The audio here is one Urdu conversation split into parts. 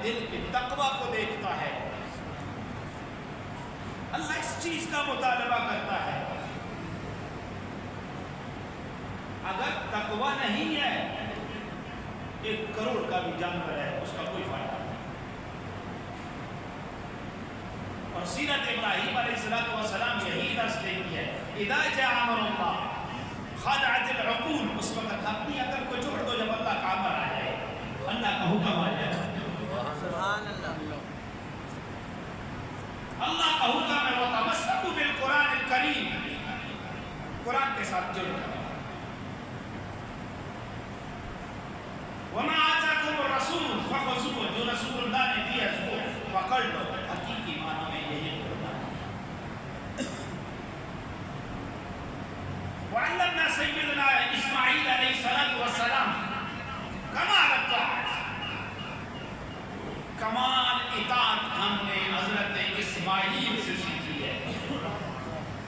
دل کے تقوی کو دیکھتا ہے، اللہ اس چیز کا مطالبہ کرتا ہے۔ اگر تقوی نہیں ہے، 1 کروڑ کا بھی جانور ہے، اس کا کوئی فائدہ نہیں۔ اور سیرت ابراہیم علیہ السلام یہی درس دیتی ہے، اذا جاء امر اللہ خضعت العقول، اس وقت اپنی عقل کو چھوڑ دو، جب اللہ کا امر آ جائے، اللہ کا حکم آ جائے، سبحان اللہ، اللہ کا حکم ہے، وَتَمَسَّكُوا بِالْقُرْآنِ الْكَرِيمِ، قرآن کے ساتھ جڑ کر، وَمَا آتَاكُمُ الرَّسُولُ فَخُذُوهُ، جو رسول اللہ نے دیا اس کو پکڑ لو۔ حقیقی معنوں میں یہی قربان ہے۔ وَعَلَّمْنَا سَيِّدُنَا اسماعیل علیہ السلام کمال الطاعت، کمال اطاعت ہم نے حضرت اسماعیل سے سیکھی ہے۔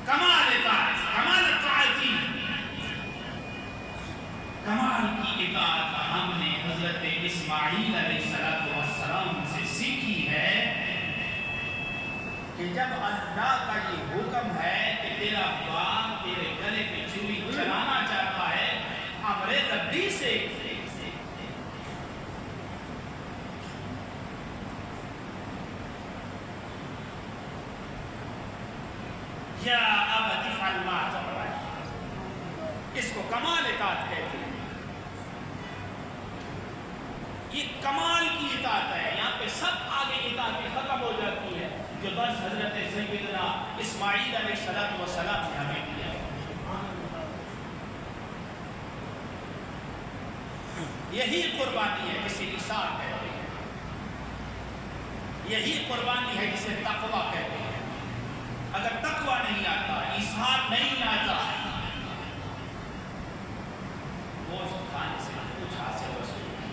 کمال اطاعت، کمال الطاعتی، کمال کی اطاعت ہم نے حضرت اسماعیل علیہ السلام سے سیکھی ہے کہ جب اللہ کا یہ حکم ہے کہ تیرا باپ تیرے گلے پہ چوری چلانا چاہتا ہے، امر ربی سے، یا ابت افعل ما تؤمر، اس کو کمال اطاعت کہتے ہیں۔ یہ کمال کی اطاعت ہے، یہاں پہ سب آگے اطاعت ختم ہو جاتی ہے، جو بس حضرت سیدنا اسماعیل علیہ السلام نے ہمیں دیا ہے۔ یہی قربانی ہے جسے ایثار کہتے ہیں، یہی قربانی ہے جسے تقویٰ کہتے ہیں۔ اگر تقویٰ نہیں آتا، ایثار نہیں آتا، گوشت کھانے سے کچھ حاصل وصول نہیں،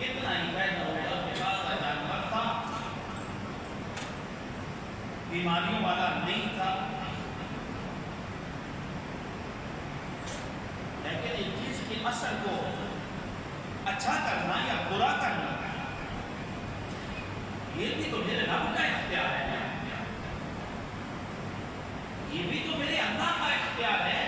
اتنا ہی فائدہ ہوگا کہ بعض جانور تھا، بیماریوں والا نہیں تھا، لیکن ایک چیز کی اثر کو اچھا کرنا یا برا کرنا، یہ بھی تو میرے رب کا اختیار ہے، یہ بھی تو میرے اللہ کا اختیار ہے۔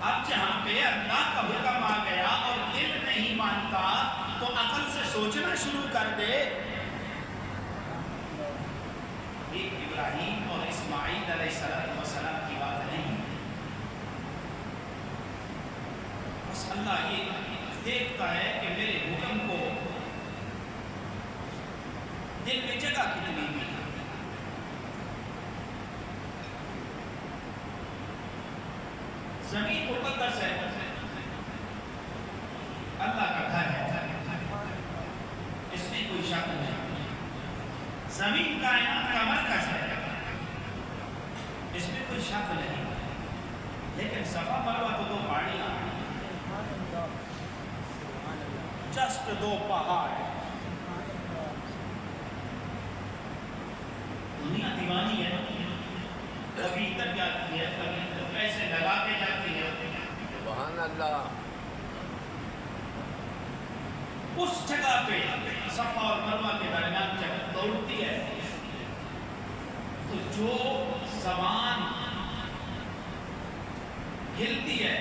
اب جہاں پہ اللہ کا حکم آ گیا اور دل نہیں مانتا تو عقل سے سوچنا شروع کر دے۔ یہ ابراہیم اور اسماعیل علیہ السلام کی بات نہیں، بس اللہ یہ دیکھتا ہے کہ میرے حکم کو دل میں جگہ کتنی دی۔ زمین مقدس ہے، اللہ کا گھر ہے، اس میں کوئی شک نہیں۔ زمین کائنات کا مرکز ہے، اس میں کوئی شک نہیں، لیکن صفا مروہ تو 2 پہاڑیاں ہیں، جسٹ 2 پہاڑ ہیں۔ دنیا دیوانی ہے، کبھی ادھر جاتی ہے، کبھی ادھر پیسے لگا کے جاتی ہے، سبحان اللہ، اس جگہ پہ صفا اور مروہ کے درمیان جب دوڑتی ہے تو جو زبان ہلتی ہے،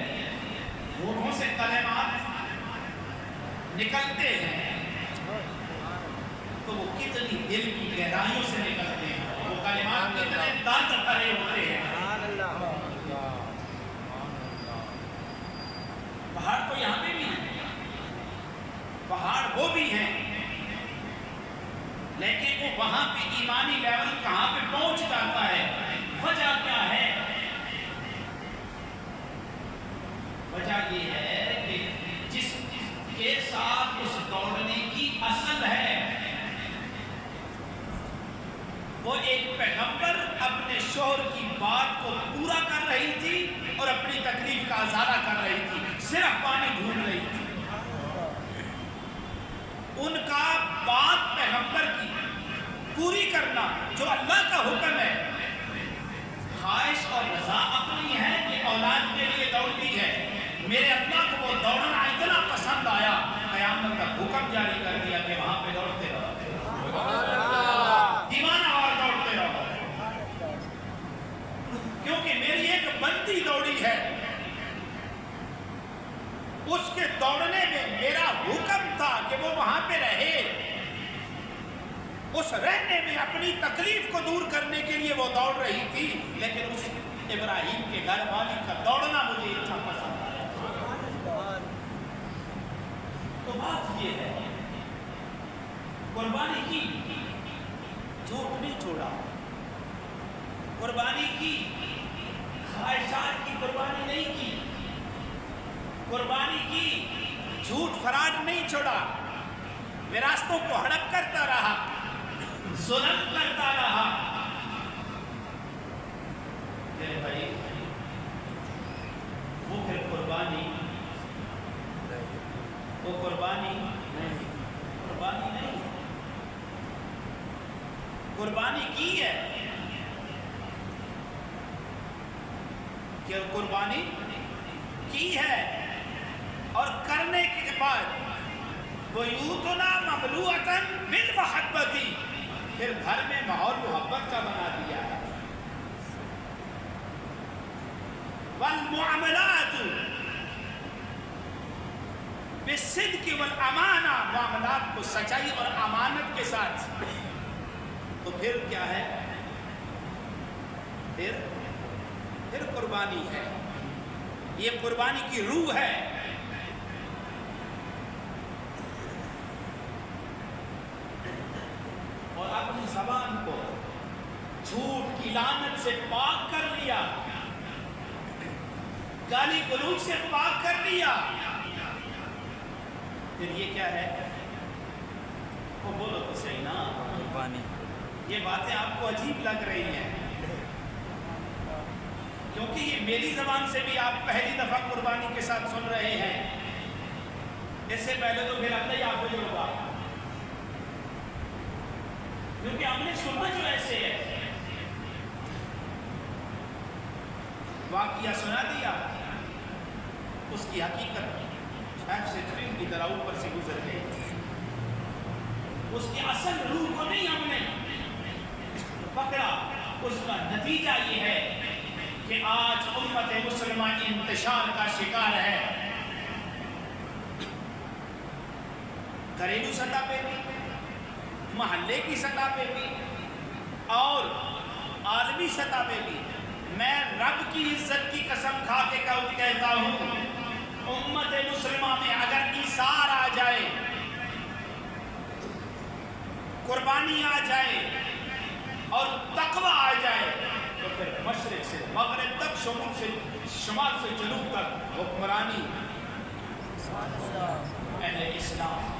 ہونٹوں سے کلمات نکلتے ہیں، تو وہ کتنی دل کی گہرائیوں سے نکلتے ہیں، وہ کلمات کتنے دانت بھرے ہوتے ہیں۔ پہاڑ تو یہاں پہ بھی ہیں، پہاڑ وہ بھی ہیں، لیکن وہ وہاں پہ ایمانی لیول کہاں پہ پہنچ جاتا ہے؟ وجہ کیا ہے؟ وجہ یہ ہے کہ جس کے ساتھ اس دوڑنے کی اصل ہے، وہ ایک پیغمبر اپنے شوہر کی بات کو پورا کر رہی تھی اور اپنی تکلیف کا ازالہ کر رہی تھی، صرف پانی ڈھونڈ رہی تھی۔ ان کا بات پیغمبر کی پوری کرنا جو اللہ کا حکم ہے، خواہش اور رضا اپنی ہے کہ اولاد کے لیے دوڑتی ہے، میرے اللہ کو وہ دوڑنا اتنا پسند جلدی دوڑی ہے، اس کے دوڑنے میں میرا حکم تھا کہ وہ وہاں پہ رہے، اس رہنے میں اپنی تکلیف کو دور کرنے کے لیے وہ دوڑ رہی تھی، لیکن اس ابراہیم کے گھر والی کا دوڑنا مجھے اتنا پسند آیا۔ تو بات یہ ہے، قربانی کی، جھوٹ نہیں چھوڑا، قربانی کی، خواہشات کی قربانی نہیں کی، قربانی کی، جھوٹ فراڈ نہیں چھوڑا، وراثتوں کو ہڑپ کرتا رہا، ظلم کرتا رہا۔ میرے بھائی، وہ پھر قربانی، وہ قربانی نہیں، قربانی کی ہے کہ قربانی کی ہے، اور کرنے کے بعد بیوتنا مملوءۃ بالمحبۃ، پھر گھر میں ماحول محبت کا بنا دیا ہے۔ والمعاملات بالصدق والامانہ، معاملات کو سچائی اور امانت کے ساتھ، تو پھر کیا ہے؟ پھر قربانی ہے، یہ قربانی کی روح ہے۔ اور اپنی زبان کو جھوٹ کی لعنت سے پاک کر لیا، گالی گلوچ سے پاک کر لیا، پھر یہ کیا ہے؟ وہ بولو تو صحیح نا، قربانی۔ یہ باتیں آپ کو عجیب لگ رہی ہیں کیونکہ یہ میری زبان سے بھی آپ پہلی دفعہ قربانی کے ساتھ سن رہے ہیں، اس سے پہلے تو پھر اللہ ہی آپ کو جو ہوگا، کیونکہ ہم نے سنا جو ایسے ہے، واقعہ سنا دیا، اس کی حقیقت چھاپ سے ٹرین کی طرح اوپر سے گزر گئی، اس کی اصل روح کو نہیں ہم نے پکڑا۔ اس کا نتیجہ یہ ہے کہ آج امت مسلمہ انتشار کا شکار ہے، گھریلو سطح پہ بھی، محلے کی سطح پہ بھی، اور عالمی سطح پہ بھی۔ میں رب کی عزت کی قسم کھا کے کہتا ہوں، امت مسلمہ میں اگر ایثار آ جائے، قربانی آ جائے اور تقوی آ جائے، تو پھر مشرق سے مغرب تک، شمال سے جنوب تک حکمرانی اہل اسلام۔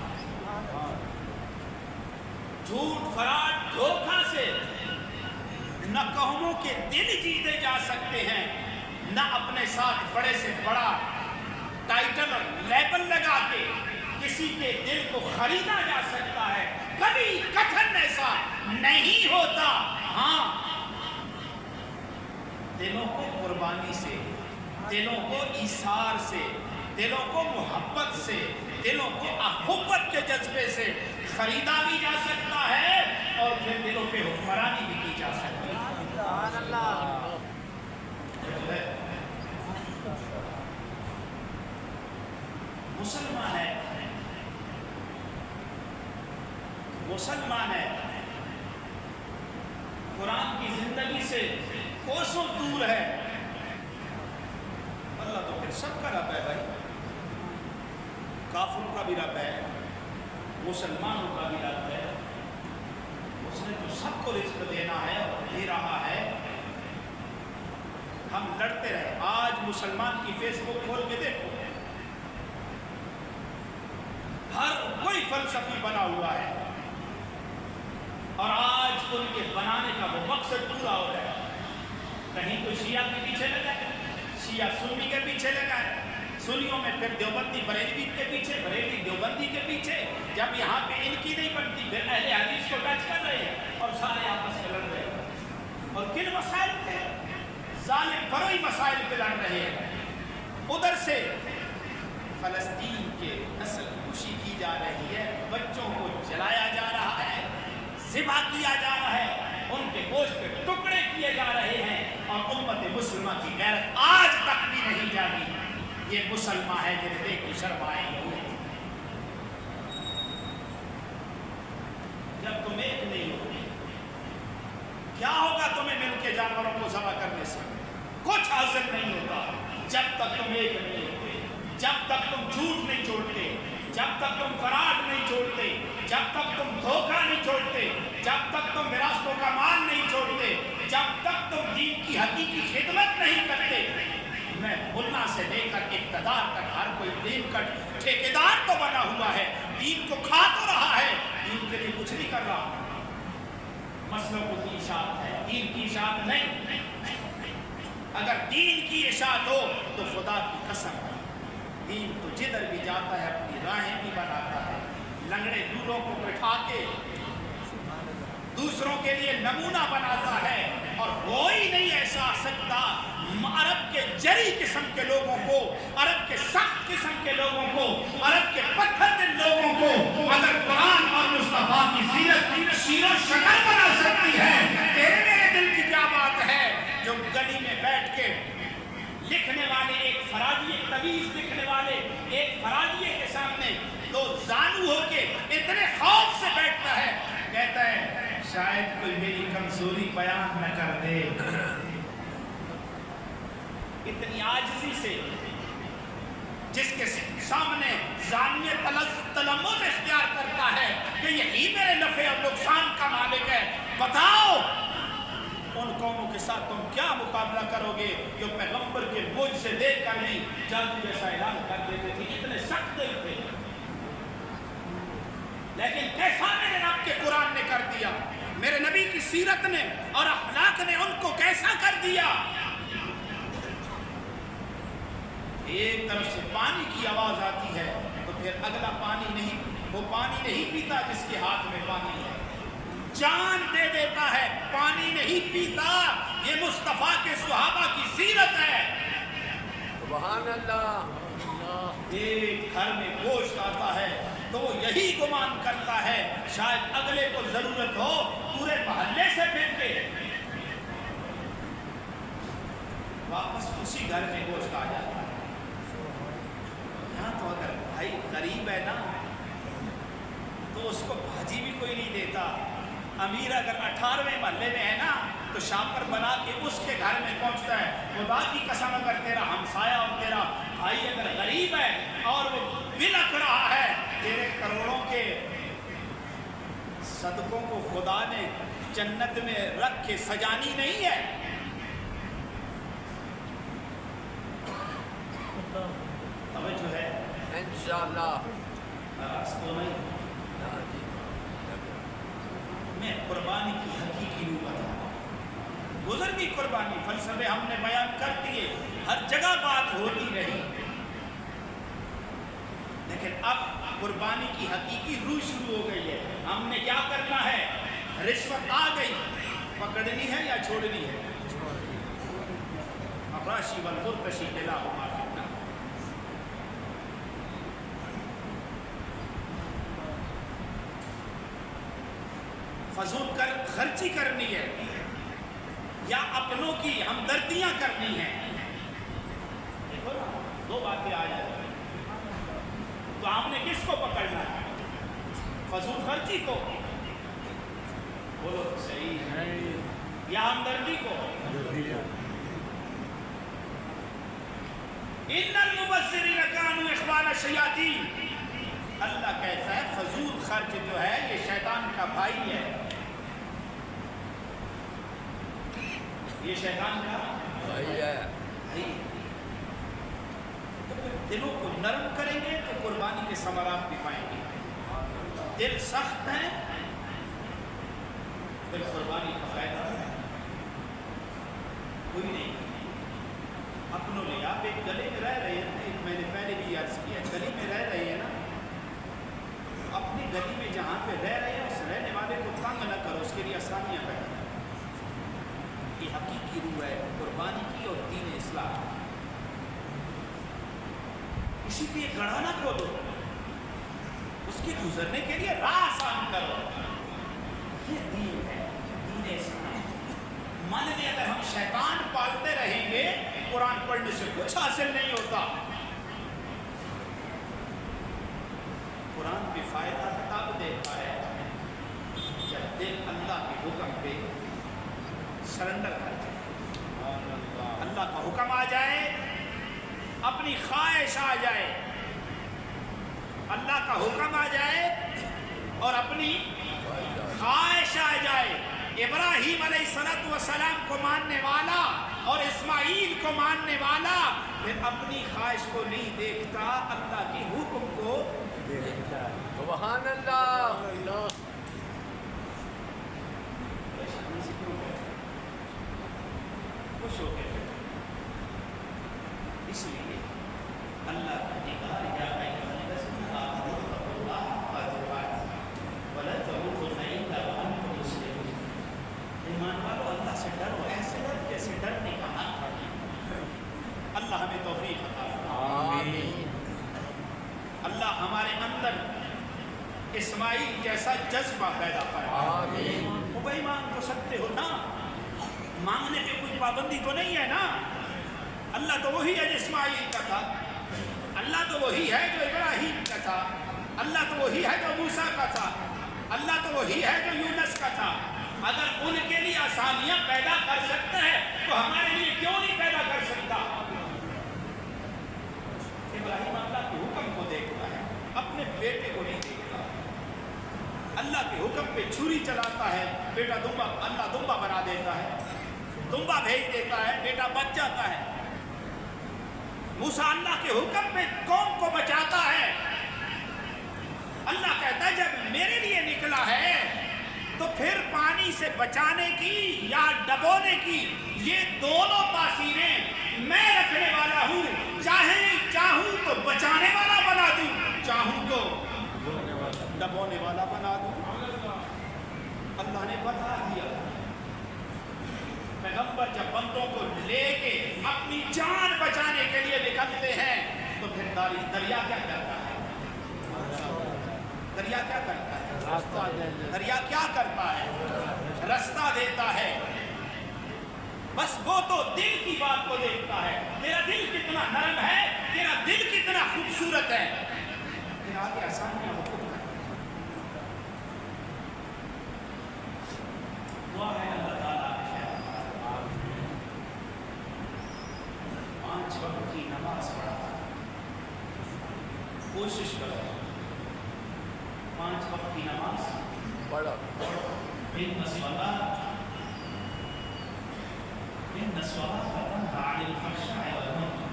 جھوٹ فراڈ دھوکہ سے نہ قوموں کے دل جیتے جا سکتے ہیں، نہ اپنے ساتھ بڑے سے بڑا ٹائٹل اور لیبل لگا کے کسی کے دل کو خریدا جا سکتا ہے، کبھی کتھن ایسا نہیں ہوتا۔ ہاں، دلوں کو قربانی سے، دلوں کو ایثار سے، دلوں کو محبت سے، دلوں کو احبت کے جذبے سے خریدا بھی جا سکتا ہے، اور پھر دلوں پہ حکمرانی بھی کی جا سکتی ہے۔ سبحان اللہ۔ مسلمان ہے، قرآن کی زندگی سے کوسوں دور ہے۔ اللہ تو پھر سب کا رب ہے بھائی، کافروں کا بھی رب ہے، مسلمانوں کا بھی رب ہے، اس نے تو سب کو رزق دینا ہے اور دے رہا ہے۔ ہم لڑتے رہے۔ آج مسلمان کی فیس بک کھول کے دیکھو، ہر کوئی فلسفی بنا ہوا ہے، اور آج ان کے بنانے کا وہ مقصد پورا ہو رہا ہے۔ کہیں تو شیعہ کے پیچھے لگا ہے، شیعہ سنی کے پیچھے لگا ہے، سنیوں میں پھر دیوبندی بریلوی کے پیچھے، بریلوی دیوبندی کے پیچھے، جب یہاں پہ ان کی نہیں بنتی پھر اہل حدیث کو ٹچ کر رہے ہیں، اور سارے آپس میں لڑ رہے ہیں۔ اور کن مسائل پہ؟ ظالم فروئی مسائل پہ لڑ رہے ہیں۔ ادھر سے فلسطین کے نسل کشی کی جا رہی ہے، بچوں کو جلایا جا رہا ہے، ذبح کیا جا رہا ہے، ان کے گوشت پہ ٹکڑے کیے جا رہے ہیں، اور امت مسلمہ کی غیرت آج یہ مسلمان ہے جنہیں دیکھ کے شرمائیں گے جب تم ایک نہیں ہو۔ کیا ہوگا تمہیں مل کے جانوروں کو ذبح کرنے سے؟ کچھ حاصل نہیں ہوتا جب تک تم ایک نہیں ہوتے، جب تک تم جھوٹ نہیں چھوڑتے، جب تک تم فراڈ نہیں چھوڑتے، جب تک تم دھوکہ نہیں چھوڑتے، جب تک تم وراثتوں کا مال نہیں چھوڑتے، جب تک تم دین کی حقیقی خدمت نہیں کرتے۔ میں ملا سے لے کر اقتدار تک ہر کوئی دین کا ٹھیکیدار تو بنا ہوا ہے، دین کو کھا تو رہا ہے، دین کے لیے کچھ نہیں کر رہا۔ مسلکوں کی اشاعت ہے، دین کی اشاعت نہیں۔ اگر دین کی اشاعت ہو تو خدا کی قسم دین تو جدھر بھی جاتا ہے اپنی راہیں بھی بناتا ہے، لنگڑے دوروں کو بٹھا کے دوسروں کے لیے نمونہ بناتا ہے، اور کوئی نہیں ایسا آ سکتا عرب کے جری قسم کے لوگوں کو، عرب کے سخت قسم کے لوگوں کو، عرب کے پتھر دل لوگوں کو اگر قرآن اور مصطفیٰ کی سیرت شیر و شکر بنا سکتی ہے، تیرے میرے دل کی کیا بات ہے جو گلی میں بیٹھ کے لکھنے والے ایک فرادی طویز لکھنے والے ایک فرادیے کے سامنے دو زانو ہو کے اتنے خوف سے بیٹھتا ہے، کہتا ہے شاید کوئی میری کمزوری بیان نہ کر دے۔ اتنی عاجزی سے جس کے سامنے زانیہ تلمذ اختیار کرتا ہے کہ یہی میرے نفع اور نقصان کا مالک ہے، بتاؤ ان قوموں کے ساتھ تم کیا مقابلہ کرو گے جو پیغمبر کے بوجھ سے دیکھ کر نہیں جادو جیسا اعلان کر دیتے تھے، اتنے سخت دل تھے، لیکن کیسا میرے رب کے قرآن نے کر دیا، میرے نبی کی سیرت نے اور اخلاق نے ان کو کیسا کر دیا۔ ایک طرف سے پانی کی آواز آتی ہے تو پھر اگلا پانی نہیں، وہ پانی نہیں پیتا جس کے ہاتھ میں پانی ہے، جان دے دیتا ہے، پانی نہیں پیتا۔ یہ مصطفیٰ کے صحابہ کی سیرت ہے۔ سبحان اللہ۔ ایک گھر میں گوشت آتا ہے تو وہ یہی گمان کرتا ہے شاید اگلے کو ضرورت ہو، پورے محلے سے پھینکے، واپس اسی گھر میں گوشت آ جاتا ہے۔ یہاں تو اگر بھائی غریب ہے نا تو اس کو بھاجی بھی کوئی نہیں دیتا، امیر اگر 18ویں محلے میں ہے نا تو شاپر بنا کے اس کے گھر میں پہنچتا ہے۔ خدا کی قسم اگر تیرا ہمسایہ اور تیرا بھائی اگر غریب ہے اور وہ بلک رہا ہے، تیرے کروڑوں کے صدقوں کو خدا نے جنت میں رکھ کے سجانی نہیں ہے۔ توجہ ہے انشاءاللہ۔ میں قربانی کی حقیقی روح بتا رہا ہوں، گزر گئی قربانی، فلسفے ہم نے بیان کر دیے، ہر جگہ بات ہوتی رہی، لیکن اب قربانی کی حقیقی روح شروع ہو گئی ہے۔ ہم نے کیا کرنا ہے؟ رشوت آ گئی، پکڑنی ہے یا چھوڑنی ہے؟ الراشی والمرتشی کلاہما فی النار۔ فضول خرچی کرنی ہے یا اپنوں کی ہمدردیاں کرنی ہے؟ دیکھو نا، دو باتیں آ جاتی ہیں، تو ہم نے کس کو پکڑنا ہے؟ فضول خرچی کو، بولو صحیح ہے، یا ہمدردی کو؟ ان المبذرین کانوا اخوان الشیاطین، اللہ کہتا ہے فضول خرچ جو ہے یہ شیطان کا بھائی ہے۔ یہ شیطان کا بھائی ہے۔ تو پھر دلوں کو نرم کریں گے تو قربانی کے ثمرات بھی پائیں گے۔ دل سخت ہے پھر قربانی کا فائدہ کوئی نہیں۔ اپنوں لے آپ ایک گلی میں رہ رہے ہیں، میں نے پہلے بھی عرض کیا، گلی میں رہ رہے ہیں نا، اپنی گلی میں جہاں پہ رہ رہے ہیں اس رہنے والے کو تنگ نہ کرو، اس کے لیے آسانیاں پیدا کرو۔ یہ حقیقی روح ہے قربانی کی اور دین اسلام۔ اسی لیے گڑھا نہ کھولو، اس کے گزرنے کے لیے راہ آسان کرو۔ یہ دین ہے، دین اسلام۔ من میں اگر ہم شیطان پالتے رہیں گے، قرآن پڑھنے سے کچھ حاصل نہیں ہوتا۔ قرآن بھی فائدہ تب دیتا ہے جب دل اللہ کے حکم پہ سرنڈر کر جائے، اللہ کا حکم آ جائے، اپنی خواہش آ جائے، اللہ کا حکم آ جائے اور اپنی خواہش آ جائے۔ ابراہیم علیہ السلام کو ماننے والا اور اسماعیل کو ماننے والا پھر اپنی خواہش کو نہیں دیکھتا، اللہ کے حکم کو دیکھتا ہے۔ سبحان اللہ۔ خوش ہو گئے اس لیے اللہ کا نگاہ یا ایھا الذین آمنوا اتقوا اللہ ولا تموتن الا وانتم مسلمون۔ ایمان والو اللہ سے ڈرو، ایسے ڈر جیسے ڈرنے کا حق ہے۔ اللہ ہمیں توفیق عطا فرمائے۔ آمین۔ اللہ ہمارے اندر اسماعیل جیسا جذبہ پیدا فرمائے۔ آمین۔ وہ بھائی مانگ تو سکتے ہو نا، مانگنے پہ کوئی پابندی تو نہیں ہے نا۔ اللہ تو وہی ہے جو اسماعیل کا تھا، اللہ تو وہی ہے جو ابراہیم کا تھا، اللہ تو وہی ہے جو موسیٰ کا تھا، اللہ تو وہی ہے جو یونس کا تھا۔ اگر ان کے لیے آسانیاں پیدا کر سکتا ہے تو ہمارے لیے کیوں نہیں پیدا کر سکتا؟ ابراہیم اللہ کے حکم کو دیکھتا ہے، اپنے بیٹے کو نہیں دیکھتا۔ اللہ کے حکم پہ چھری چلاتا ہے، بیٹا دمبا، اللہ دمبا بنا دیتا ہے، دمبا بھیج دیتا ہے، بیٹا بچ جاتا ہے۔ موسیٰ اللہ کے حکم پہ قوم کو بچاتا ہے۔ اللہ کہتا ہے جب میرے لیے نکلا ہے تو پھر پانی سے بچانے کی یا ڈبونے کی یہ دونوں تاثیریں میں رکھنے والا ہوں۔ چاہوں تو بچانے والا بنا دوں، چاہوں تو ڈبونے والا بنا دوں۔ اللہ نے بتا دیا۔ پیغمبر جب بندوں کو لے کے اپنی جان بچانے کے لیے نکلتے ہیں تو پھر دریا کیا کرتا ہے؟ دریا کیا کرتا ہے؟ دریا کیا کرتا ہے؟ رستہ دیتا ہے۔ بس وہ تو دل کی بات کو دیکھتا ہے، تیرا دل کتنا نرم ہے، تیرا دل کتنا خوبصورت ہے، پھر آگے آسانیاں وہ خود کرتا ہے۔ دعا ہے اللہ تعالیٰ 5 وقت کی نماز پڑھا، کوشش کرو 5 وقت کی نماز پڑھو۔ ان الصلاۃ تنہی عن الفحشاء والمنکر،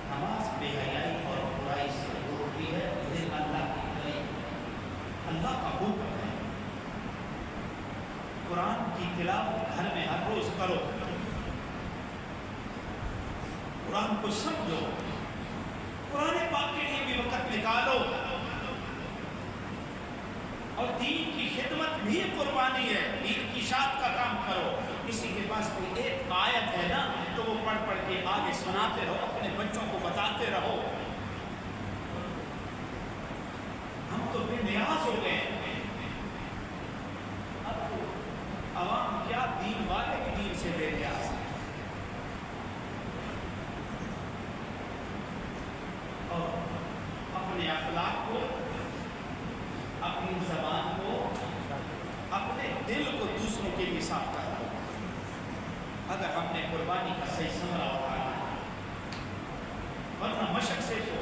نماز بے حیائی اور برائی سے روکتی ہے۔ دل اللہ کی طرف، اللہ کا حکم ہے قرآن کی تلاوت گھر میں ہر روز کرو، قرآن کو سمجھو، قرآن پاک کے لیے بھی وقت نکالو، اور دین کی خدمت بھی قربانی ہے، دین کی اشاعت کا کام کرو۔ کسی کے پاس کوئی ایک آیت ہے نا تو وہ پڑھ پڑھ کے آگے سناتے رہو، اپنے بچوں کو بتاتے رہو۔ ہم تو بے نیاز ہو گئے، اب عوام کیا دین والے بھی دین سے بے نیاز ہیں۔ اور اپنے اخلاق کو، اپنی زبان کو، اپنے دل کو دوسروں کے لیے صاف کرنا۔ اگر ہم نے قربانی کا صحیح ثمرہ اٹھانا ہے، ورنہ مشق سے تو